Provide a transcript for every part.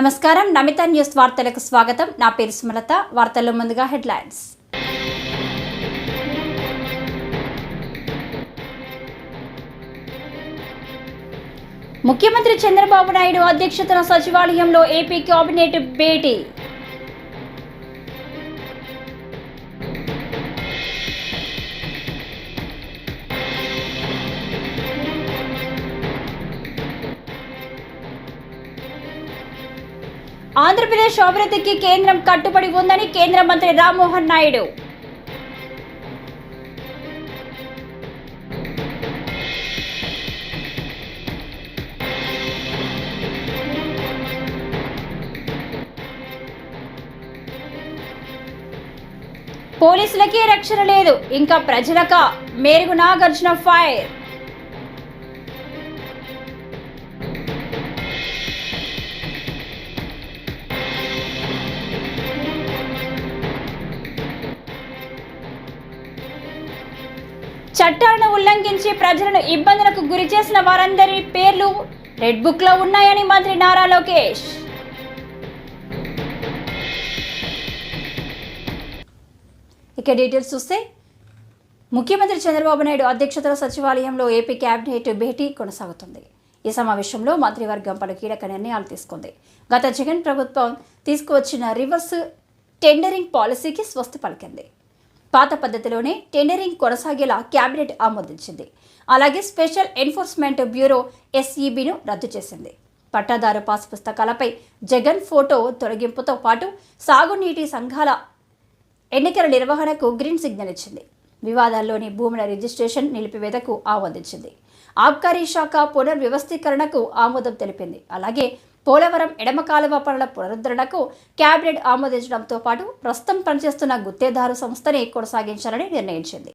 నమస్కారం. నమిత న్యూస్ వార్తలకు స్వాగతం. నా పేరు సుమలత. వార్తల్లో ముందుగా హెడ్లైన్స్. ముఖ్యమంత్రి చంద్రబాబు నాయుడు అధ్యక్షతన సచివాలయంలో ఏపీ కేబినెట్ భేటీ. ఆంధ్రప్రదేశ్ అభివృద్ధికి కేంద్రం కట్టుబడి ఉందని కేంద్ర మంత్రి రామ్మోహన్ నాయుడు. పోలీసులకే రక్షణ లేదు, ఇంకా ప్రజలక మేరుగు నాగార్జున ఫైర్. చట్టాలను ఉల్లంఘించి ప్రజలను ఇబ్బందులకు గురి చేసిన వారందరి పేర్లు రెడ్ బుక్ లో ఉన్నాయని మంత్రి నారా లోకేష్. ఇక డీటెయిల్స్ చూస్తే, ముఖ్యమంత్రి చంద్రబాబు నాయుడు అధ్యక్షతన సచివాలయంలో ఏపీ కేబినెట్ భేటీ కొనసాగుతుంది. ఈ సమావేశంలో మంత్రివర్గం పలు కీలక నిర్ణయాలు తీసుకుంది. గత జగన్ ప్రభుత్వం తీసుకువచ్చిన రివర్స్ టెండరింగ్ పాలసీకి స్వస్తి పలికింది. పాత పద్ధతిలోనే టెండరింగ్ కొనసాగేలా కేబినెట్ ఆమోదించింది. అలాగే స్పెషల్ ఎన్ఫోర్స్మెంట్ బ్యూరో ఎస్ఈబిను రద్దు చేసింది. పట్టాదారు పాస్ పుస్తకాలపై జగన్ ఫోటో తొలగింపుతో పాటు సాగునీటి సంఘాల ఎన్నికల నిర్వహణకు గ్రీన్ సిగ్నల్ ఇచ్చింది. వివాదాల్లోని భూముల రిజిస్ట్రేషన్ నిలిపివేతకు ఆమోదించింది. ఆబ్కారీ శాఖ పునర్వ్యవస్థీకరణకు ఆమోదం తెలిపింది. అలాగే పోలవరం ఎడమ కాలువ పనుల పునరుద్ధరణకు కేబినెట్ ఆమోదించడంతో పాటు ప్రస్తుతం పనిచేస్తున్న గుత్తేదారు సంస్థని కొనసాగించాలని నిర్ణయించింది.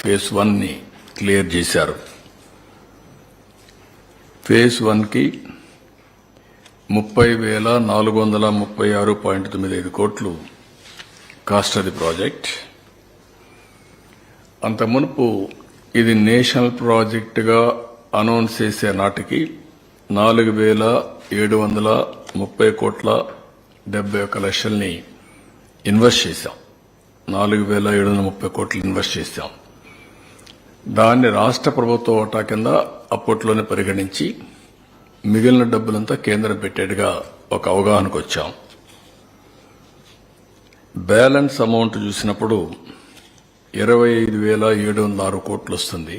ఫేజ్ 1 ని క్లియర్ చేశారు. ఫేజ్ 1కి 30,436.95 కోట్లు కాస్ట్ ఆఫ్ ది ప్రాజెక్ట్. అంత మునుపు ఇది నేషనల్ ప్రాజెక్టుగా అనౌన్స్ చేసే నాటికి 4,730,71,71,00,000ని ఇన్వెస్ట్ చేశాం. 4,730 కోట్లు ఇన్వెస్ట్ చేశాం. దాన్ని రాష్ట్ర ప్రభుత్వ వాటా కింద అప్పట్లోనే పరిగణించి మిగిలిన డబ్బులంతా కేంద్రం పెట్టేట్టుగా ఒక అవగాహనకు వచ్చాం. బ్యాలెన్స్ అమౌంట్ చూసినప్పుడు 25,706 కోట్లు వస్తుంది.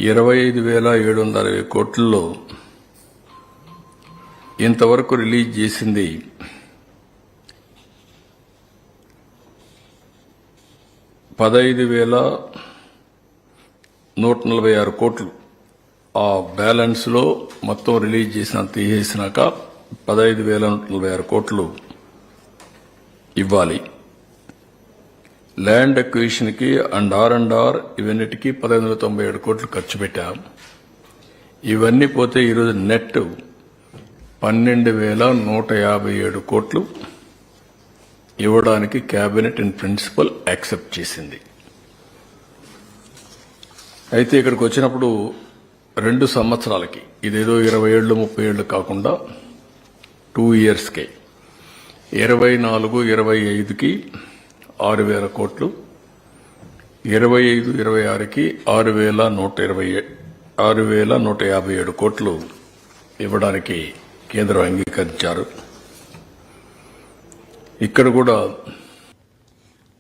25,760 కోట్లలో ఇంతవరకు రిలీజ్ చేసింది 15,146 కోట్లు. ఆ బ్యాలెన్స్ లో మొత్తం రిలీజ్ తీసేసినాక 15,146 కోట్లు ఇవ్వాలి. ల్యాండ్ అక్విజిషన్ కి అండ్ ఆర్ ఇవన్నిటికీ 1,597 కోట్లు ఖర్చు పెట్టాం. ఇవన్నీ పోతే ఈరోజు నెట్ 12,157 కోట్లు ఇవ్వడానికి కేబినెట్ ఇన్ ప్రిన్సిపల్ యాక్సెప్ట్ చేసింది. అయితే ఇక్కడికి వచ్చినప్పుడు 2 సంవత్సరాలకి, ఇదేదో 20 ఏళ్ళు 30 ఏళ్ళు కాకుండా 2 ఇయర్స్కే 24-25కి 6,000 కోట్లు, 25-26కి 6,157 కోట్లు ఇవ్వడానికి కేంద్రం అంగీకరించారు. ఇక్కడ కూడా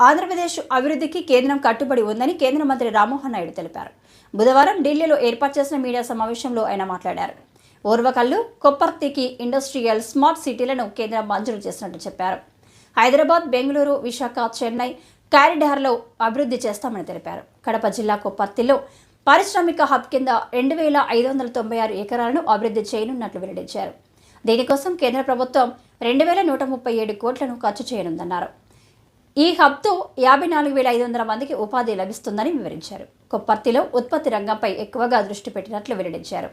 ఆంధ్రప్రదేశ్ అభివృద్ధికి కేంద్రం కట్టుబడి ఉందని కేంద్ర మంత్రి రామ్మోహన్ నాయుడు తెలిపారు. బుధవారం ఢిల్లీలో ఏర్పాటు చేసిన మీడియా సమావేశంలో ఆయన మాట్లాడారు. ఓర్వకల్లు, కొప్పర్తికి ఇండస్ట్రియల్ స్మార్ట్ సిటీలను కేంద్రం మంజూరు చేసినట్టు చెప్పారు. హైదరాబాద్, బెంగళూరు, విశాఖ, చెన్నై కారిడార్లో అభివృద్ధి చేస్తామని తెలిపారు. కడప జిల్లా కొప్పర్తిలో పారిశ్రామిక హబ్ కింద 2,596 ఎకరాలను అభివృద్ధి చేయనున్నట్లు వెల్లడించారు. దీనికోసం కేంద్ర ప్రభుత్వం 2,137 కోట్లను ఖర్చు చేయనుందన్నారు. ఈ హబ్తో 54,500 మందికి ఉపాధి లభిస్తుందని వివరించారు. కొప్పర్తిలో ఉత్పత్తి రంగంపై ఎక్కువగా దృష్టి పెట్టినట్లు వెల్లడించారు.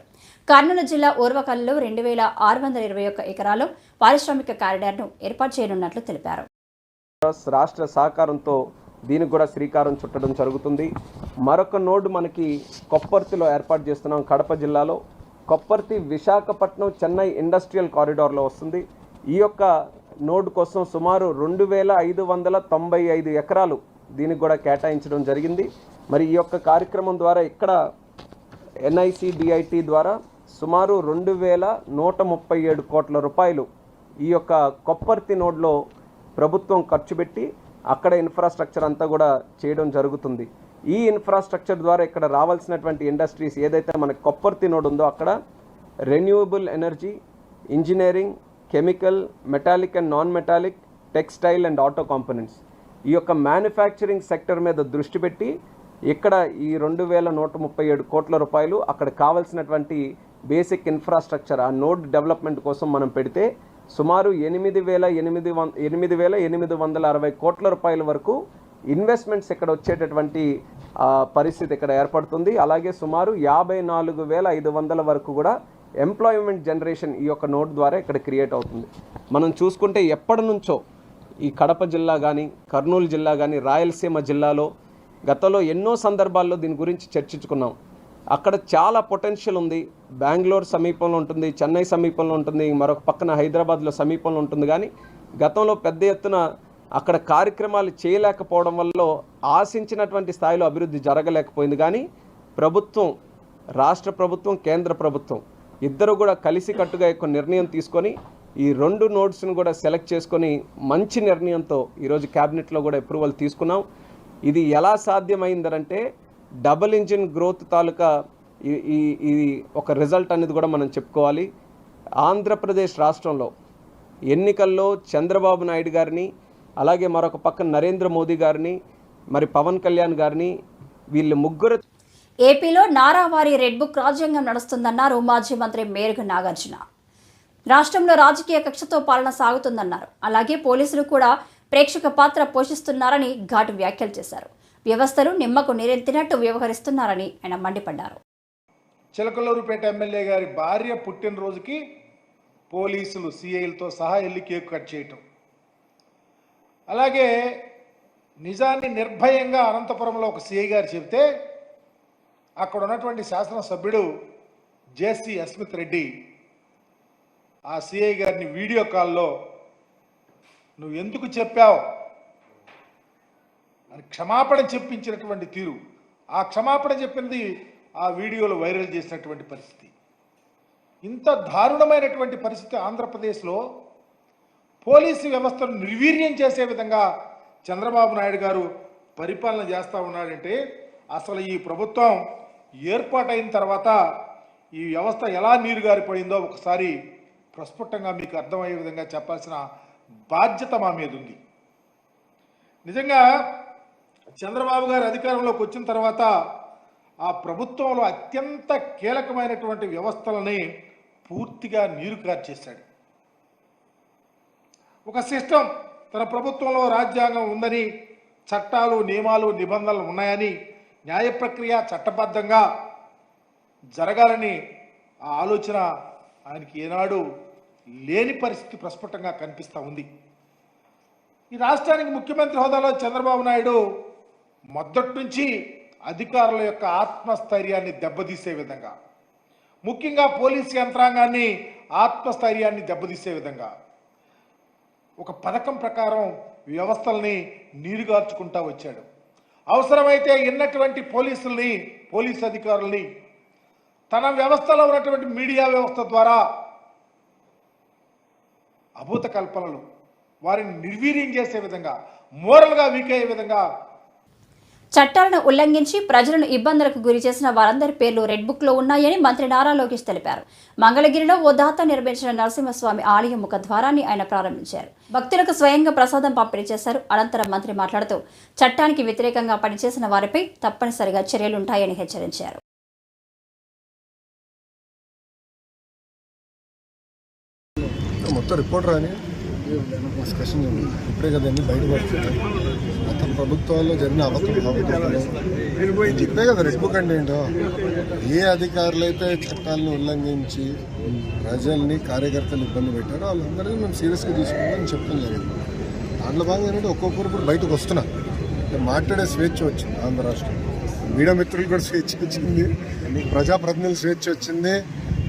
కర్నూలు జిల్లా ఓర్వకల్లో 2,621 ఎకరాల్లో పారిశ్రామిక కారిడార్ను ఏర్పాటు చేయనున్నట్లు తెలిపారు. రాష్ట్ర సహకారంతో దీనికి కూడా శ్రీకారం చుట్టడం జరుగుతుంది. మరొక నోడ్ మనకి కొప్పర్తిలో ఏర్పాటు చేస్తున్నాం. కడప జిల్లాలో కొప్పర్తి విశాఖపట్నం చెన్నై ఇండస్ట్రియల్ కారిడార్లో వస్తుంది. ఈ యొక్క నోడ్ కోసం సుమారు 2,595 ఎకరాలు దీనికి కూడా కేటాయించడం జరిగింది. మరి ఈ యొక్క కార్యక్రమం ద్వారా ఇక్కడ NICDIT ద్వారా సుమారు 2,137 కోట్ల రూపాయలు ఈ యొక్క కొప్పర్తి నోడ్లో ప్రభుత్వం ఖర్చు పెట్టి అక్కడ ఇన్ఫ్రాస్ట్రక్చర్ అంతా కూడా చేయడం జరుగుతుంది. ఈ ఇన్ఫ్రాస్ట్రక్చర్ ద్వారా ఇక్కడ రావాల్సినటువంటి ఇండస్ట్రీస్ ఏదైతే మనకి కొప్పర్తి నోడ్ ఉందో అక్కడ renewable energy, engineering, chemical, metallic and non metallic, textile and auto components ఈ యొక్క మ్యానుఫ్యాక్చరింగ్ సెక్టర్ మీద దృష్టి పెట్టి ఇక్కడ ఈ 2,137 కోట్ల రూపాయలు అక్కడ కావాల్సినటువంటి బేసిక్ ఇన్ఫ్రాస్ట్రక్చర్ ఆ నోడ్ డెవలప్మెంట్ కోసం మనం పెడితే సుమారు 8,860 కోట్ల రూపాయల వరకు ఇన్వెస్ట్మెంట్స్ ఇక్కడ వచ్చేటటువంటి పరిస్థితి ఇక్కడ ఏర్పడుతుంది. అలాగే సుమారు 54,500 వరకు కూడా ఎంప్లాయ్మెంట్ జనరేషన్ ఈ యొక్క నోడ్ ద్వారా ఇక్కడ క్రియేట్ అవుతుంది. మనం చూసుకుంటే ఎప్పటి నుంచో ఈ కడప జిల్లా కానీ, కర్నూలు జిల్లా కానీ, రాయలసీమ జిల్లాలో గతంలో ఎన్నో సందర్భాల్లో దీని గురించి చర్చించుకున్నాం. అక్కడ చాలా పొటెన్షియల్ ఉంది. బెంగళూరు సమీపంలో ఉంటుంది, చెన్నై సమీపంలో ఉంటుంది, మరొక పక్కన హైదరాబాద్లో సమీపంలో ఉంటుంది. కానీ గతంలో పెద్ద ఎత్తున అక్కడ కార్యక్రమాలు చేయలేకపోవడం వల్ల ఆశించినటువంటి స్థాయిలో అభివృద్ధి జరగలేకపోయింది. కానీ ప్రభుత్వం, రాష్ట్ర ప్రభుత్వం, కేంద్ర ప్రభుత్వం ఇద్దరు కూడా కలిసికట్టుగా ఒక నిర్ణయం తీసుకొని ఈ 2 నోడ్స్ను కూడా సెలెక్ట్ చేసుకొని మంచి నిర్ణయంతో ఈరోజు క్యాబినెట్లో కూడా అప్రూవల్ తీసుకున్నాం. ఇది ఎలా సాధ్యమైందంటే డబుల్ ఇంజిన్ గ్రోత్ తాలూకా ఈ ఒక రిజల్ట్ అనేది కూడా మనం చెప్పుకోవాలి. ఆంధ్రప్రదేశ్ రాష్ట్రంలో ఎన్నికల్లో చంద్రబాబు నాయుడు గారిని, అలాగే మరొక పక్కన నరేంద్ర మోదీ గారిని, మరి పవన్ కళ్యాణ్ గారిని, వీళ్ళు ముగ్గురు. ఏపీలో నారావారి రెడ్ బుక్ రాజ్యాంగం నడుస్తుందన్నారు మాజీ మంత్రి మేరుగ నాగార్జున. రాష్ట్రంలో రాజకీయ కక్షతో పాలన సాగుతుందన్నారు. అలాగే పోలీసులు కూడా ప్రేక్షక పాత్ర పోషిస్తున్నారని ఘాటు వ్యాఖ్యలు చేశారు. వ్యవస్థలు నిమ్మకు నీరెత్తినట్టు వ్యవహరిస్తున్నారని ఆయన మండిపడ్డారు. చిలకలూరుపేట ఎమ్మెల్యే గారి భార్య పుట్టినరోజుకి పోలీసులు సిఐలతో సహా వెళ్ళి కేక్ కట్ చేయటం, అలాగే నిజాన్ని నిర్భయంగా అనంతపురంలో ఒక సిఐ గారు చెబితే అక్కడ ఉన్నటువంటి శాసనసభ్యుడు జేసీ అస్మిత్ రెడ్డి ఆ సిఐ గారిని వీడియో కాల్లో నువ్వు ఎందుకు చెప్పావు అని క్షమాపణ చెప్పించినటువంటి తీరు, ఆ క్షమాపణ చెప్పింది ఆ వీడియోలో వైరల్ చేసినటువంటి పరిస్థితి. ఇంత దారుణమైనటువంటి పరిస్థితి ఆంధ్రప్రదేశ్లో పోలీసు వ్యవస్థను నిర్వీర్యం చేసే విధంగా చంద్రబాబు నాయుడు గారు పరిపాలన చేస్తూ ఉన్నాడంటే అసలు ఈ ప్రభుత్వం ఏర్పాటైన తర్వాత ఈ వ్యవస్థ ఎలా నీరుగారిపోయిందో ఒకసారి ప్రస్ఫుటంగా మీకు అర్థమయ్యే విధంగా చెప్పాల్సిన బాధ్యత మా మీద ఉంది. నిజంగా చంద్రబాబు గారు అధికారంలోకి వచ్చిన తర్వాత ఆ ప్రభుత్వంలో అత్యంత కీలకమైనటువంటి వ్యవస్థలని పూర్తిగా నీరు కార్చేశాడు. ఒక సిస్టమ్, తన ప్రభుత్వంలో రాజ్యాంగం ఉందని, చట్టాలు, నియమాలు, నిబంధనలు ఉన్నాయని, న్యాయ ప్రక్రియ చట్టబద్ధంగా జరగాలని ఆ ఆలోచన ఆయనకి ఏనాడు లేని పరిస్థితి ప్రస్ఫుటంగా కనిపిస్తూ ఉంది. ఈ రాష్ట్రానికి ముఖ్యమంత్రి హోదాలో చంద్రబాబు నాయుడు మొదటి నుంచి అధికారుల యొక్క ఆత్మస్థైర్యాన్ని దెబ్బతీసే విధంగా, ముఖ్యంగా పోలీసు యంత్రాంగాన్ని ఆత్మస్థైర్యాన్ని దెబ్బతీసే విధంగా ఒక పథకం ప్రకారం వ్యవస్థల్ని నీరుగార్చుకుంటా వచ్చాడు. అవసరమైతే ఉన్నటువంటి పోలీసు అధికారుల్ని తన వ్యవస్థలో ఉన్నటువంటి మీడియా వ్యవస్థ ద్వారా అభూత కల్పనలు, వారిని నిర్వీర్యం చేసే విధంగా, మోరల్గా వీక్ అయ్యే విధంగా చట్టాలను ఉల్లంఘించి ప్రజలను ఇబ్బందులకు గురి చేసిన వారందరి పేర్లు రెడ్ బుక్ లో ఉన్నాయని మంత్రి నారా లోకేష్ తెలిపారు. మంగళగిరిలో ఓ దాత నిర్మించిన నరసింహస్వామి ఆలయ ముఖ ద్వారాన్ని ఆయన ప్రారంభించారు. భక్తులకు స్వయంగా ప్రసాదం పంపిణీ చేశారు. అనంతరం మంత్రి మాట్లాడుతూ చట్టానికి వ్యతిరేకంగా పనిచేసిన వారిపై తప్పనిసరిగా చర్యలుంటాయని హెచ్చరించారు. మొత్తం రిపోర్ట్ రాని డిస్కషన్ ఇప్పుడే కదండి బయటపడుతుంది. గత ప్రభుత్వాల్లో జరిగిన అవకతవకలు చెప్పే కదా రెడ్ బుక్ అంటే ఏంటో. ఏ అధికారులు అయితే చట్టాలను ఉల్లంఘించి ప్రజల్ని కార్యకర్తలు ఇబ్బంది పెట్టారో వాళ్ళందరినీ మేము సీరియస్గా తీసుకుంటామని చెప్పడం జరిగింది. దాంట్లో భాగంగా ఏంటంటే ఒక్కొక్కరు కూడా బయటకు వస్తున్నారు. మాట్లాడే స్వేచ్ఛ వచ్చింది ఆంధ్ర రాష్ట్రం. మీడియా మిత్రులు కూడా స్వేచ్ఛ వచ్చింది, ప్రజాప్రతినిధులు స్వేచ్ఛ వచ్చింది,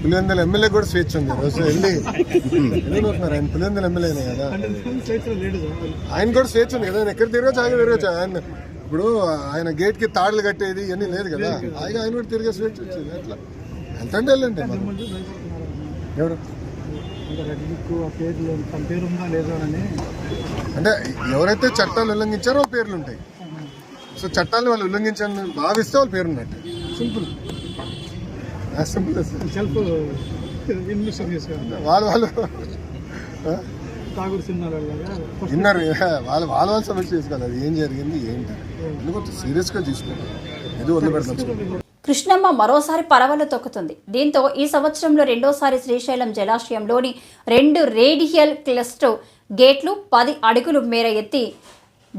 పులివెందుల ఎమ్మెల్యే కూడా స్వేచ్ఛ ఉంది. రోజు వెళ్ళిపోతున్నారు. ఆయన పులివెందుల ఎమ్మెల్యేనే కదా, ఆయన కూడా స్వేచ్ఛ ఉంది కదా. ఆయన ఎక్కడ తిరగచ్చు, ఆయన తిరగచ్చు. ఆయన ఇప్పుడు ఆయన గేట్ కి తాడులు కట్టేది ఇవన్నీ లేదు కదా, ఆయన కూడా తిరిగే స్వేచ్ఛ వచ్చింది. అట్లా ఎంతంటే వెళ్ళండి. ఎవరు అంటే ఎవరైతే చట్టాలు ఉల్లంఘించారో వాళ్ళ పేర్లు ఉంటాయి. సో చట్టాలను వాళ్ళు ఉల్లంఘించాలని భావిస్తే వాళ్ళ పేరు ఉన్నట్టు. Simple simple. వాళ్ళు విన్నారు. వాళ్ళ సమస్య చేసుకోవాలి. అది ఏం జరిగింది ఏంటి ఎందుకు సీరియస్గా తీసుకోవాలి. ఇది వదిలిపెడతాం. కృష్ణమ్మ మరోసారి పరవళ్లు తొక్కుతుంది. దీంతో ఈ సంవత్సరంలో రెండోసారి శ్రీశైలం జలాశయంలోని 2 రేడియల్ క్లస్టర్ గేట్లు 10 అడుగులు మేర ఎత్తి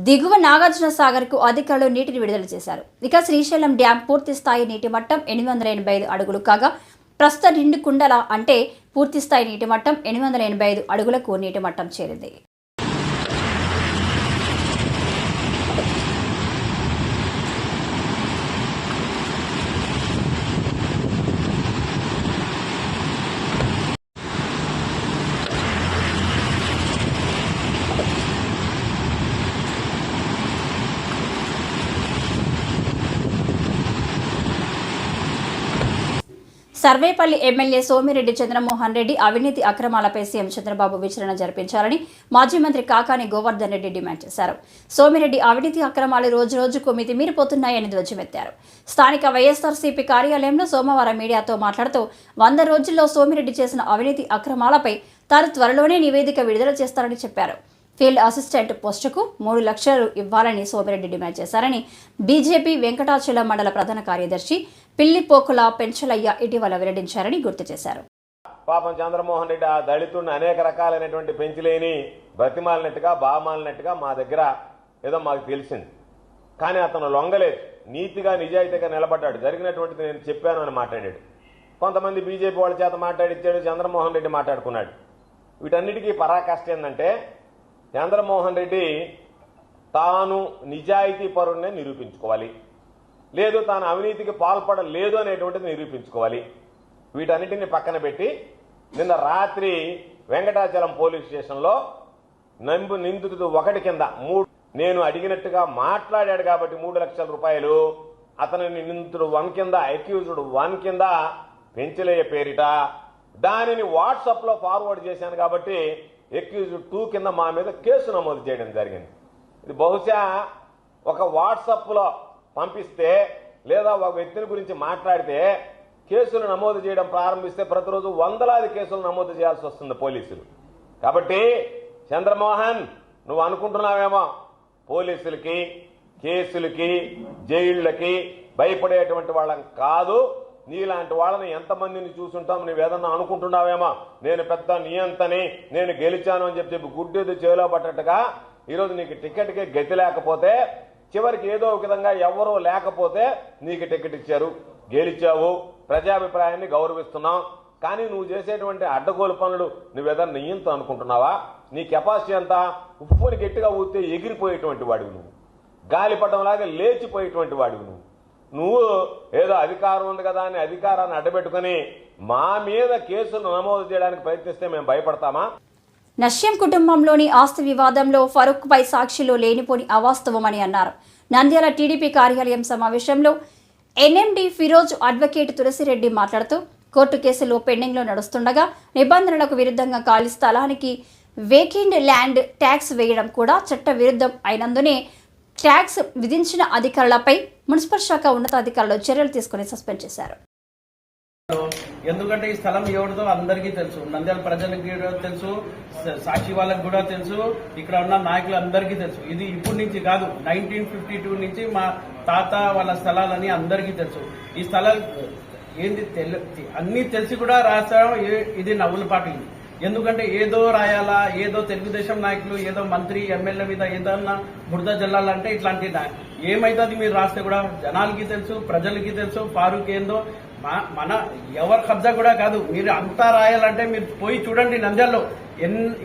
దిగువ నాగార్జున సాగర్కు అధికారులు నీటిని విడుదల చేశారు. ఇక శ్రీశైలం డ్యాం పూర్తి స్థాయి నీటి మట్టం 885 అడుగులు కాగా ప్రస్తుత నిండు కుండల అంటే పూర్తి స్థాయి నీటి మట్టం 885 అడుగులకు నీటి మట్టం చేరింది. సర్వేపల్లి ఎమ్మెల్యే సోమిరెడ్డి చంద్రమోహన్ రెడ్డి అవినీతి అక్రమాలపై సీఎం చంద్రబాబు విచారణ జరిపించాలని మాజీ మంత్రి కాకాని గోవర్ధన్ రెడ్డి డిమాండ్ చేశారు. సోమిరెడ్డి అవినీతి అక్రమాలు రోజురోజుకు మితిమీరిపోతున్నాయని ధ్వజమెత్తారు. స్థానిక వైఎస్ఆర్సీపీ కార్యాలయంలో సోమవారం మీడియాతో మాట్లాడుతూ 100 రోజుల్లో సోమిరెడ్డి చేసిన అవినీతి అక్రమాలపై తాను త్వరలోనే నివేదిక విడుదల చేస్తారని చెప్పారు. ఫీల్డ్ అసిస్టెంట్ పోస్టుకు 3 లక్షలు ఇవ్వాలని సోమిరెడ్డి డిమాండ్ చేశారని బీజేపీ వెంకటాచలం మండల ప్రధాన కార్యదర్శి పిల్లిపోకుల పెంచలయ్య ఇటీవల వెల్లడించారని గుర్తు చేశారు. పాపం చంద్రమోహన్ రెడ్డి ఆ దళితుడిని అనేక రకాలైనటువంటి పెంచులేని బ్రతిమాలినట్టుగా బామాలినట్టుగా మా దగ్గర ఏదో మాకు తెలిసింది. కానీ అతను లొంగలేదు, నీతిగా నిజాయితీగా నిలబడ్డాడు. జరిగినటువంటిది నేను చెప్పాను అని మాట్లాడాడు. కొంతమంది బీజేపీ వాళ్ళ చేత మాట్లాడిచ్చాడు, చంద్రమోహన్ రెడ్డి మాట్లాడుకున్నాడు. వీటన్నిటికీ పరాకాష్ట ఏంటంటే చంద్రమోహన్ రెడ్డి తాను నిజాయితీ పరుణ్ణి నిరూపించుకోవాలి, లేదు తాను అవినీతికి పాల్పడలేదు అనేటువంటిది నిరూపించుకోవాలి. వీటన్నిటిని పక్కన పెట్టి నిన్న రాత్రి వెంకటాచలం పోలీస్ స్టేషన్లో నిందితుడు 1 కింద 3 నేను అడిగినట్టుగా మాట్లాడాడు కాబట్టి 3 లక్షల రూపాయలు అతనిని నిందితుడు 1 కింద అక్యూజ్డ్ 1 కింద పెంచలేయ పేరిట దానిని వాట్సాప్ లో ఫార్వర్డ్ చేశాను కాబట్టి అక్యూజ్డ్ 2 కింద మా మీద కేసు నమోదు చేయడం జరిగింది. ఇది బహుశా ఒక వాట్సాప్ లో పంపిస్తే లేదా ఒక వ్యక్తిని గురించి మాట్లాడితే కేసులు నమోదు చేయడం ప్రారంభిస్తే ప్రతిరోజు వందలాది కేసులు నమోదు చేయాల్సి వస్తుంది పోలీసులు. కాబట్టి చంద్రమోహన్ నువ్వు అనుకుంటున్నావేమో పోలీసులకి కేసులకి జైళ్లకి భయపడేటువంటి వాళ్ళం కాదు, నీలాంటి వాళ్ళని ఎంతమందిని చూసుంటాం నువ్వేదన్నా అనుకుంటున్నావేమో నేను పెద్ద నియంతని నేను గెలిచాను అని చెప్పి గుడ్డేది చేలో పట్టట్టుగా ఈరోజు నీకు టికెట్కి గతి లేకపోతే చివరికి ఏదో ఒక విధంగా ఎవరో లేకపోతే నీకు టికెట్ ఇచ్చారు, గెలిచావు, ప్రజాభిప్రాయాన్ని గౌరవిస్తున్నాం. కానీ నువ్వు చేసేటువంటి అడ్డగోలు పనులు నువ్వేదన్నా నియంత్రణ అనుకుంటున్నావా? నీ కెపాసిటీ అంతా ఉప్పుని గట్టిగా ఊస్తే ఎగిరిపోయేటువంటి వాడివి నువ్వు, గాలిపటంలాగా లేచిపోయేటువంటి వాడివి నువ్వు ఏదో అధికారం ఉంది కదా అని అధికారాన్ని అడ్డబెట్టుకుని మా మీద కేసులు నమోదు చేయడానికి ప్రయత్నిస్తే మేము భయపడతామా? నష్యం కుటుంబంలోని ఆస్తి వివాదంలో ఫరూక్ పై సాక్షిలో లేనిపోని అవాస్తవమని అన్నారు. నంద్యాల టీడీపీ కార్యాలయం సమావేశంలో ఎన్ఎండి ఫిరోజ్ అడ్వకేట్ తులసిరెడ్డి మాట్లాడుతూ కోర్టు కేసులో పెండింగ్లో నడుస్తుండగా నిబంధనలకు విరుద్ధంగా ఖాళీ స్థలానికి వేకెండ్ ల్యాండ్ ట్యాక్స్ వేయడం కూడా చట్ట విరుద్ధం అయినందునే ట్యాక్స్ విధించిన అధికారులపై మున్సిపల్ శాఖ ఉన్నతాధికారులు చర్యలు తీసుకుని సస్పెండ్ చేశారు. ఎందుకంటే ఈ స్థలం ఎవరిదో అందరికీ తెలుసు, నంద్యాల ప్రజలకు తెలుసు, సాక్షి వాళ్ళకి కూడా తెలుసు, ఇక్కడ ఉన్న నాయకులందరికీ తెలుసు. ఇది ఇప్పటి నుంచి కాదు, 1952 నుంచి మా తాత వాళ్ళ స్థలాలని అందరికీ తెలుసు. ఈ స్థలాలు ఏంది అన్ని తెలిసి కూడా రాస్తాం. ఇది నవ్వుల పాట. ఎందుకంటే ఏదో రాయాలా, ఏదో తెలుగుదేశం నాయకులు, ఏదో మంత్రి ఎమ్మెల్యే మీద ఏదన్నా బురద జల్లాలంటే ఇట్లాంటి ఏమైతుంది మీరు రాస్తే కూడా జనాలకి తెలుసు, ప్రజలకి తెలుసు. ఫారూక్ ఏందో మన ఎవరి కబ్జా కూడా కాదు. మీరు అంతా రాయాలంటే మీరు పోయి చూడండి నంద్యాలలో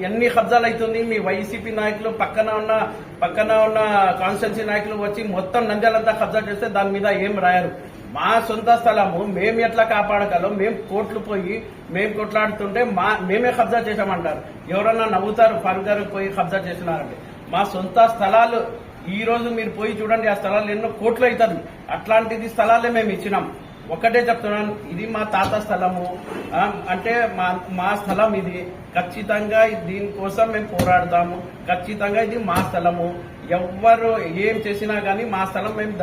ఎన్ని కబ్జాలు అవుతుంది. మీ వైసీపీ నాయకులు పక్కన ఉన్న కాన్స్టిట్యున్సీ నాయకులు వచ్చి మొత్తం నంద్యాలంతా కబ్జా చేస్తే దాని మీద ఏం రాయరు. మా సొంత స్థలము మేము ఎట్లా కాపాడగలం, మేము కోర్టులు పోయి మేము కొట్లాడుతుంటే మేమే కబ్జా చేశామంటారు. ఎవరన్నా నవ్వుతారు ఫారూక్ గారు పోయి కబ్జా చేసినారంటే. మా సొంత స్థలాలు ఈ రోజు మీరు పోయి చూడండి, ఆ స్థలాలు ఎన్నో కోట్లు అవుతుంది. అట్లాంటిది స్థలాలే మేము ఇచ్చినాం. ఒకటే చెప్తున్నాను, ఇది మా తాత స్థలము, అంటే మా స్థలం ఇది. ఖచ్చితంగా దీనికోసం మేము పోరాడతాము. ఖచ్చితంగా ఇది మా స్థలము. ఎవ్వరు ఏం చేసినా గానీ మా స్థలం మేము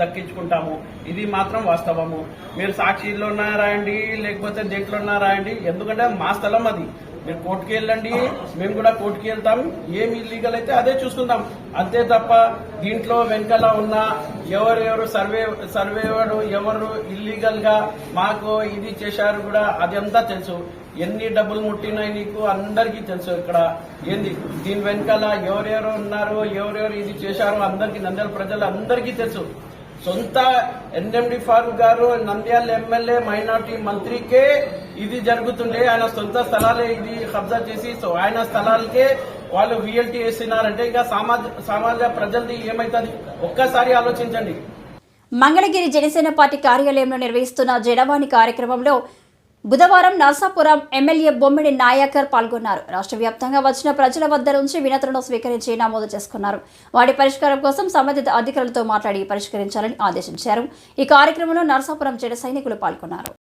దక్కించుకుంటాము. ఇది మాత్రం వాస్తవము. మీరు సాక్షిలో రాయండి, లేకపోతే దేంట్లో రాయండి, ఎందుకంటే మా స్థలం అది. మీరు కోర్టుకి వెళ్ళండి, మేము కూడా కోర్టుకి వెళ్తాం. ఏం ఇల్లీగల్ అయితే అదే చూసుకుందాం. అంతే తప్ప దీంట్లో వెనకాల ఉన్న ఎవరెవరు సర్వేవాడు ఎవరు ఇల్లీగల్ గా మాకు ఇది చేశారు కూడా అదంతా తెలుసు. ఎన్ని డబ్బులు ముట్టినాయి నీకు అందరికీ తెలుసు. ఇక్కడ ఏంది దీని వెనకాల ఎవరెవరు ఉన్నారో, ఎవరెవరు ఇది చేశారో అందరికీ, నంద్యాల ప్రజలు అందరికీ తెలుసు. సొంత ఎన్ఎండి ఫారూక్ గారు నంద్యాల ఎమ్మెల్యే మైనార్టీ మంత్రికే ఇది జరుగుతుండే. ఆయన సొంత స్థలాలే ఇది కబ్జా చేసి ఆయన స్థలాలకే వాళ్ళు విఎల్టీ వేస్తున్నారంటే ఇంకా సమాజ ప్రజలది ఏమైతుంది ఒక్కసారి ఆలోచించండి. మంగళగిరి జనసేన పార్టీ కార్యాలయంలో నిర్వహిస్తున్న జనవాణి కార్యక్రమంలో బుధవారం నర్సాపురం ఎమ్మెల్యే బొమ్మిడి నాయకర్ పాల్గొన్నారు. రాష్ట్ర వ్యాప్తంగా వచ్చిన ప్రజల వద్ద నుంచి వినతులను స్వీకరించి నమోదు చేసుకున్నారు. వాటి పరిష్కారం కోసం సంబంధిత అధికారులతో మాట్లాడి పరిష్కరించాలని ఆదేశించారు. ఈ కార్యక్రమంలో నర్సాపురం జన సైనికులు పాల్గొన్నారు.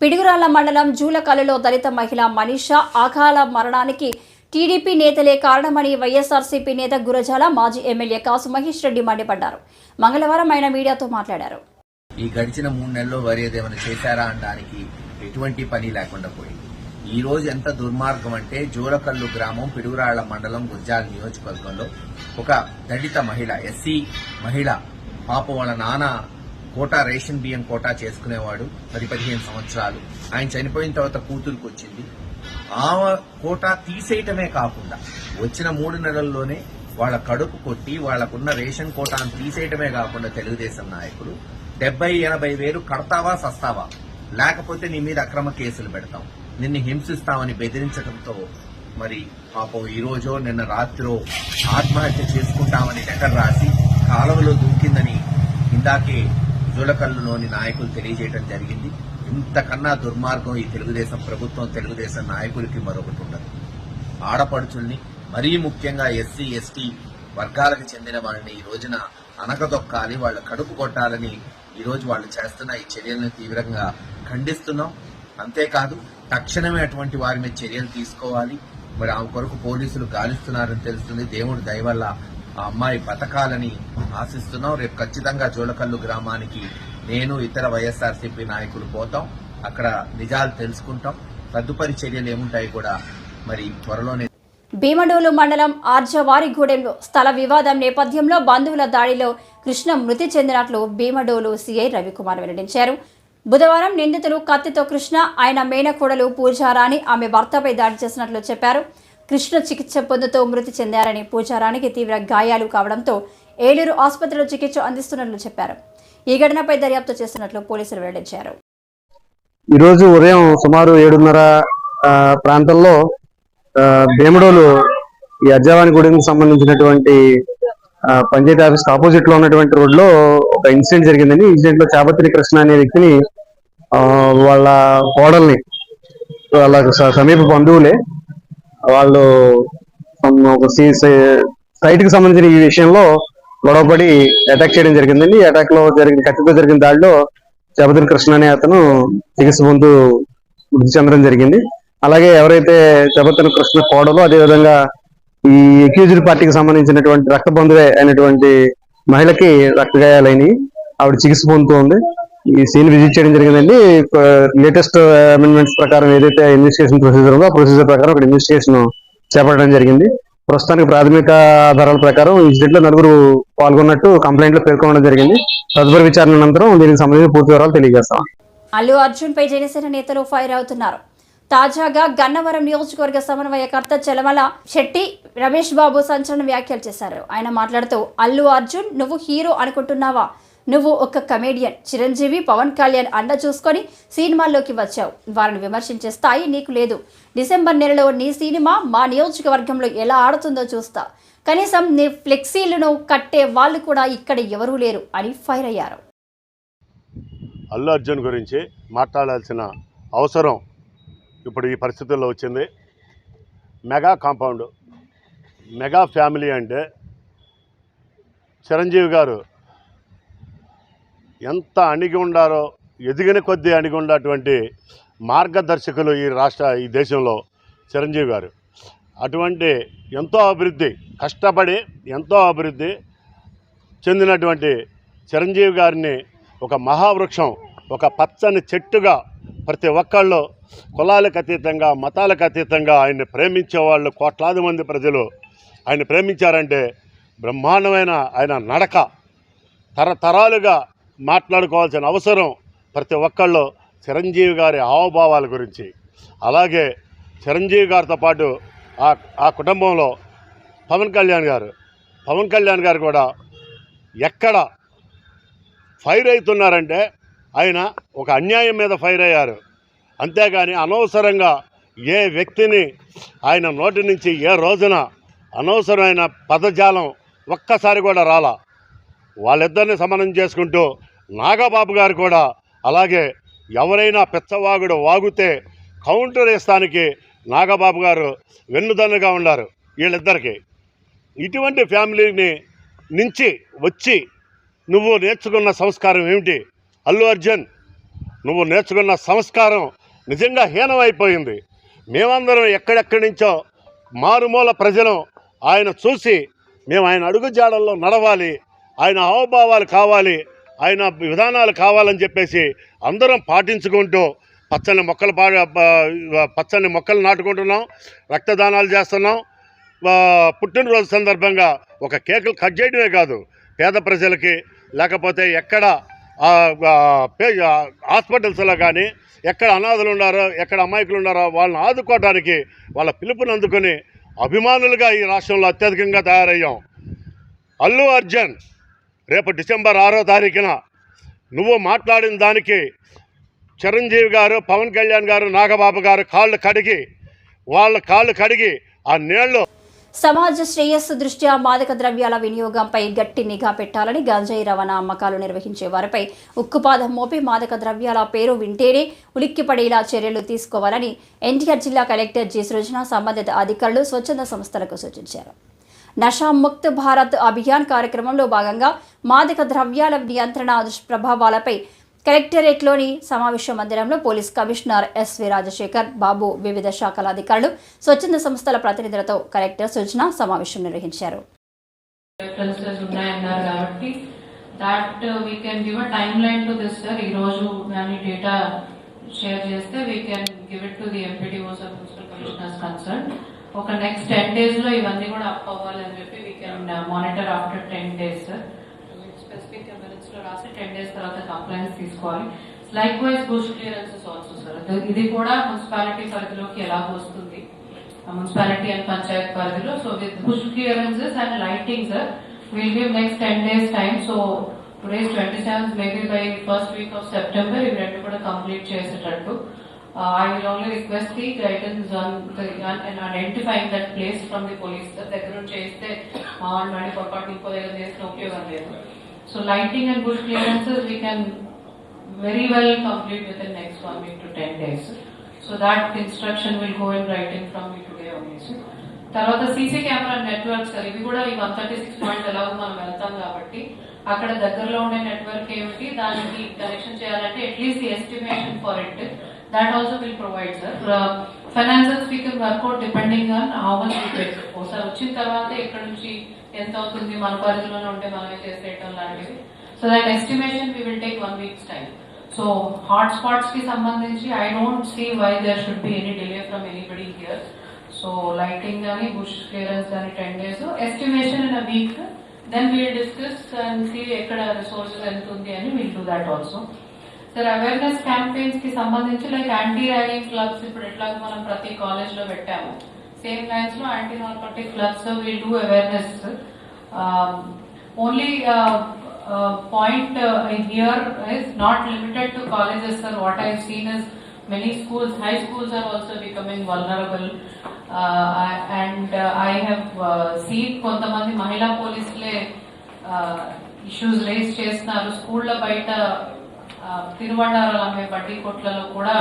పిడుగురాళ్ల మండలం జూలకల్లులో దళిత మహిళ మనీషా అకాల మరణానికి టీడీపీ నేతలే కారణమని వైఎస్ఆర్సీపీ నేత గురజాల మాజీ ఎమ్మెల్యే కాసు మహేష్ రెడ్డి మండిపడ్డారు. మంగళవారం ఆయన మీడియాతో మాట్లాడారు. ఈ గడిచిన 3 నెలల్లో వారు ఏదేమైనా చేశారా అనడానికి ఎటువంటి పని లేకుండా పోయింది. ఈ రోజు ఎంత దుర్మార్గం అంటే జూలకల్లు గ్రామం పిడుగురాళ్ల మండలం గురజాల నియోజకవర్గంలో ఒక దళిత మహిళ, ఎస్సీ మహిళ పాపం వాళ్ళ నాన్న కోటా రేషన్ బియ్యం కోటా చేసుకునేవాడు 10-15 సంవత్సరాలు. ఆయన చనిపోయిన తర్వాత కూతురుకు వచ్చింది. ఆమె కోటా తీసేయటమే కాకుండా వచ్చిన 3 నెలల్లోనే వాళ్ళ కడుపు కొట్టి వాళ్లకున్న రేషన్ కోటాను తీసేయటమే కాకుండా తెలుగుదేశం నాయకులు 70-80 వేలు కడతావా సస్తావా, లేకపోతే నీ మీద అక్రమ కేసులు పెడతాం, నిన్ను హింసిస్తామని బెదిరించడంతో మరి పాపం ఈ రోజో నిన్న రాత్రో ఆత్మహత్య చేసుకుంటామని లెటర్ రాసి కాలువలో దూకిందని ఇందాకే జూలకల్లులోని నాయకులు తెలియజేయడం జరిగింది. ఇంతకన్నా దుర్మార్గం ఈ తెలుగుదేశం ప్రభుత్వం, తెలుగుదేశం నాయకులకి మరొకటి ఉండదు. ఆడపడుచుల్ని, మరీ ముఖ్యంగా ఎస్సీ ఎస్టీ వర్గాలకు చెందిన వారిని ఈ రోజున అనగదొక్కాలి, వాళ్ళ కడుపు కొట్టాలని ఈరోజు వాళ్ళు చేస్తున్న ఈ చర్యలను తీవ్రంగా ఖండిస్తున్నాం. అంతేకాదు తక్షణమే అటువంటి వారి మీద చర్యలు తీసుకోవాలి. మరి ఆమె కొరకు పోలీసులు గాలిస్తున్నారని తెలుస్తుంది. దేవుడి దయ వల్ల ఆ అమ్మాయి బతకాలని ఆశిస్తున్నాం. రేపు ఖచ్చితంగా జోలకల్లు గ్రామానికి నేను ఇతర వైఎస్ఆర్సీపీ నాయకులు పోతాం. అక్కడ నిజాలు తెలుసుకుంటాం. తదుపరి చర్యలు ఏముంటాయి కూడా మరి త్వరలోనే. భీమడోలు మండలం ఆర్జవారిగూడెంలో స్థల వివాదం నేపథ్యంలో బంధువుల దాడిలో కృష్ణ మృతి చెందినట్లు భీమడోలు సీఐ రవికుమార్ వెల్లడించారు. బుధవారం నిందితులు కత్తితో కృష్ణ, ఆయన మేనకోడలు పూజారాణి ఆమె భర్తపై దాడి చేసినట్లు చెప్పారు. కృష్ణ చికిత్స పొందుతూ మృతి చెందారని, పూజారానికి తీవ్ర గాయాలు కావడంతో ఏలూరు ఆసుపత్రిలో చికిత్స అందిస్తున్నట్లు చెప్పారు. ఈ ఘటనపై దర్యాప్తు చేస్తున్నట్లు పోలీసులు వెల్లడించారు. ఈరోజు ఉదయం సుమారు 7:30 ప్రాంతంలో భీమడోలు ఈ అజ్జవానిగూడెంకి సంబంధించినటువంటి పంచాయతీ ఆఫీస్ ఆపోజిట్ లో ఉన్నటువంటి రోడ్ లో ఒక ఇన్సిడెంట్ జరిగిందండి. ఇన్సిడెంట్ లో చాపత్రి కృష్ణ అనే వ్యక్తిని వాళ్ళ కోడల్ని, వాళ్ళ సమీప బంధువులే, వాళ్ళు ఒక సైట్ కి సంబంధించిన ఈ విషయంలో గొడవపడి అటాక్ చేయడం జరిగిందండి. ఈ అటాక్ లో కత్తితో జరిగిన దాడిలో చాపత్రి కృష్ణ అనే అతను చికిత్స పొందుతూ మృతి చెందడం జరిగింది. అలాగే ఎవరైతే చాపత్రి కృష్ణ కోడలో, అదేవిధంగా ఈ అక్యూజ్డ్ పార్టీకి సంబంధించినటువంటి రక్త బంధువే అయినటువంటి మహిళకి రక్తగాయాలైనవి, ఆవిడ చికిత్స పొందుతూ ఉంది. ఈ సీన్ విజిట్ చేయడం జరిగిందండి. లేటెస్ట్ అమెండ్మెంట్స్ ప్రకారం ఏదైతే ఇన్వెస్టిగేషన్ ప్రొసీజర్ ఉందో ఆ ప్రొసీజర్ ప్రకారం అక్కడ ఇన్వెస్టిగేషన్ చేపట్టడం జరిగింది. ప్రస్తుతానికి ప్రాథమిక ఆధారాల ప్రకారం ఇన్సిడెంట్ లో 4 పాల్గొన్నట్టు కంప్లైంట్ లో పేర్కొనడం జరిగింది. తదుపరి విచారణ అనంతరం దీనికి సంబంధించిన పూర్తి వివరాలు తెలియజేస్తాం. అల్లు అర్జున్ పై జనసేన నేతలు ఫైర్ అవుతున్నారు. తాజాగా గన్నవరం నియోజకవర్గ సమన్వయకర్త చలమల శెట్టి రమేష్ బాబు సంచలన వ్యాఖ్యలు చేశారు. ఆయన మాట్లాడుతూ, అల్లు అర్జున్ నువ్వు హీరో అనుకుంటున్నావా? నువ్వు ఒక కమేడియన్. చిరంజీవి, పవన్ కళ్యాణ్ అండ చూసుకొని సినిమాల్లోకి వచ్చావు. వారిని విమర్శించే స్థాయి నీకు లేదు. డిసెంబర్ నెలలో నీ సినిమా మా నియోజకవర్గంలో ఎలా ఆడుతుందో చూస్తా. కనీసం నీ ఫ్లెక్సీలను కట్టే వాళ్ళు కూడా ఇక్కడ ఎవరూ లేరు అని ఫైర్ అయ్యారు. అల్లు అర్జున్ గురించి మాట్లాడాల్సిన అవసరం ఇప్పుడు ఈ పరిస్థితుల్లో వచ్చింది. మెగా కాంపౌండ్, మెగా ఫ్యామిలీ అంటే చిరంజీవి గారు ఎంత అణిగి ఉండారో, ఎదిగిన కొద్దీ అణిగి ఉన్నటువంటి మార్గదర్శకులు ఈ దేశంలో చిరంజీవి గారు. అటువంటి ఎంతో అభివృద్ధి, కష్టపడి ఎంతో అభివృద్ధి చెందినటువంటి చిరంజీవి గారిని ఒక మహావృక్షం, ఒక పచ్చని చెట్టుగా ప్రతి ఒక్కళ్ళు కులాలకు అతీతంగా, మతాలకు అతీతంగా ఆయన్ని ప్రేమించేవాళ్ళు కోట్లాది మంది ప్రజలు ఆయన ప్రేమించారంటే బ్రహ్మాండమైన ఆయన నడక తరతరాలుగా మాట్లాడుకోవాల్సిన అవసరం ప్రతి ఒక్కళ్ళు చిరంజీవి గారి హావభావాల గురించి. అలాగే చిరంజీవి గారితో పాటు ఆ కుటుంబంలో పవన్ కళ్యాణ్ గారు కూడా ఎక్కడ ఫైర్ అవుతున్నారంటే ఆయన ఒక అన్యాయం మీద ఫైర్ అయ్యారు. అంతేగాని అనవసరంగా ఏ వ్యక్తిని ఆయన నోటి నుంచి ఏ రోజున అనవసరమైన పదజాలం ఒక్కసారి కూడా రాలా. వాళ్ళిద్దరిని సమన్వయం చేసుకుంటూ నాగబాబు గారు కూడా అలాగే ఎవరైనా పెచ్చవాగుడు వాగుతే కౌంటర్ వేస్తానికి నాగబాబు గారు వెన్నుదన్నుగా ఉన్నారు వీళ్ళిద్దరికీ. ఇటువంటి ఫ్యామిలీని నుంచి వచ్చి నువ్వు నేర్చుకున్న సంస్కారం ఏమిటి? అల్లు అర్జున్, నువ్వు నేర్చుకున్న సంస్కారం నిజంగా హీనమైపోయింది. మేమందరం ఎక్కడెక్కడి నుంచో మారుమూల ప్రజలు ఆయన చూసి మేము ఆయన అడుగుజాడల్లో నడవాలి, ఆయన హావభావాలు కావాలి, ఆయన విధానాలు కావాలని చెప్పేసి అందరం పాటించుకుంటూ పచ్చని మొక్కలు నాటుకుంటున్నాం, రక్తదానాలు చేస్తున్నాం. పుట్టినరోజు సందర్భంగా ఒక కేకులు కట్ చేయడమే కాదు, పేద ప్రజలకి లేకపోతే ఎక్కడ హాస్పిటల్స్లో కానీ ఎక్కడ అనాథులు ఉన్నారో, ఎక్కడ అమాయకులు ఉన్నారో వాళ్ళని ఆదుకోవడానికి వాళ్ళ పిలుపుని అందుకొని అభిమానులుగా ఈ రాష్ట్రంలో అత్యధికంగా తయారయ్యాం. అల్లు అర్జున్ రేపు డిసెంబర్ 6వ తారీఖున నువ్వు మాట్లాడిన దానికి చిరంజీవి గారు, పవన్ కళ్యాణ్ గారు, నాగబాబు గారు వాళ్ళ కాళ్ళు కడిగి ఆ నీళ్లు. సమాజ శ్రేయస్సు దృష్ట్యా మాదక ద్రవ్యాల వినియోగంపై గట్టి నిఘా పెట్టాలని, గంజాయి రవాణా అమ్మకాలు నిర్వహించే వారిపై ఉక్కుపాదం మోపి మాదక ద్రవ్యాల పేరు వింటేనే ఉలిక్కిపడేలా చర్యలు తీసుకోవాలని ఎన్టీఆర్ జిల్లా కలెక్టర్ జి సృజన సంబంధిత అధికారులు స్వచ్ఛంద సంస్థలకు సూచించారు. నషా ముక్త్ భారత్ అభియాన్ కార్యక్రమంలో భాగంగా మాదక ద్రవ్యాల నియంత్రణ దుష్ప్రభావాలపై కలెక్టరేట్లోని సమావేశ మందిరంలో పోలీస్ కమిషనర్ ఎస్వి రాజశేఖర్ బాబు, వివిధ శాఖల అధికారులు, స్వచ్ఛంద సంస్థల ప్రతినిధులతో కలెక్టర్ సూచన సమావేశం నిర్వహించారు. that we can give a timeline to this, sir. Ee roju mani data share cheste we can give it to the MPDOs or municipal commissioners concerned. Okay, next 10 days lo ivanni kuda up avvalani cheppi we can monitor after 10 days, sir. Specific minutes lo rasi 10 days tarvata compliance teeskovali. Likewise bush clearances also, sir. Idi kuda municipality పరిధిలోకి ఎలా వస్తుంది, municipality and panchayat పరిధిలో. So with bush clearances and lighting, sir, we'll give next 10 days time. So today's 27th, maybe by first week of September we will kuda complete chesetattu. I will only request the guidance on identifying that place from the police. The దగ్గర చేస్తే on mani పొరపాటు ఇంకో దగ్గర చేస్తే ఉపయోగం లేదు. So lighting and bush clearances we can very well complete within next 1 week to 10 days. So that instruction will go in writing from me today only. తర్వాత CC camera network, sir, ఇవి కూడా ఈ 136 పాయింట్స్ ఎలాగో మనం వెళ్తాం కాబట్టి అక్కడ దగ్గరలో ఉండే నెట్వర్క్ ఏమిటి, దానికి కనెక్షన్ చేయాలంటే at least estimation for it, that also will provide, sir. Finances we can work out depending on how much we get. ఒకసారి వచ్చిన తర్వాత ఇక్కడ నుంచి ఎంత అవుతుంది, మన పరిధిలోనే ఉంటే మనమే చేసేయటం లాంటివి. So that estimation we will take 1 week's time. So hot spots కి సంబంధించి I don't see why there should be any delay from anybody here. So lighting కానీ బుష్ క్లియరెన్స్ కానీ 10 days, estimation in a week, then we'll discuss and see ఎక్కడ resources ఎంత ఉంది అని will do that also. Sir, awareness campaigns కి సంబంధించి like anti ragging clubs ఇప్పుడు ఎట్లా మనం ప్రతి కాలేజ్ లో పెట్టాము, సేమ్ లైన్స్ లో anti narcotic clubs will do awareness. Only point here is not limited to colleges, sir. What I have seen is many schools, high schools are also becoming vulnerable, and I have seen kontamandi mahila police le issues raise chestunnaru. School la baita తిరువండారాలు అమ్మే బడ్డీ కొట్లలో కూడా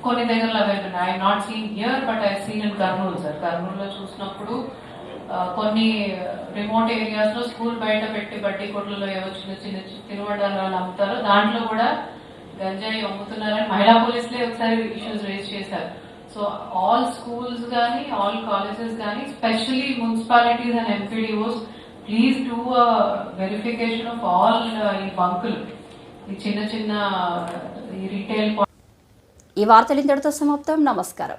కొన్ని దగ్గరలో available. I not seen here but I seen in Kurnool, sir. కర్నూలులో చూసినప్పుడు కొన్ని remote areas లో స్కూల్ బయట పెట్టి బడ్డీ కొట్లలో ఏవో చిన్న చిన్న తిరువండారాలు అమ్ముతారు, దాంట్లో కూడా గంజాయి అమ్ముతున్నారని మహిళా పోలీసులే ఒకసారి ఇష్యూస్ రేజ్ చేశారు. సో ఆల్ స్కూల్స్ కానీ ఆల్ కాలేజెస్ కానీ especially municipalities and MPDOs please do verification of all ఈ బంకులు, ఈ చిన్న చిన్న ఈ రీటైల్. ఈ వార్తలు ఇంతటితో సమాప్తం. నమస్కారం.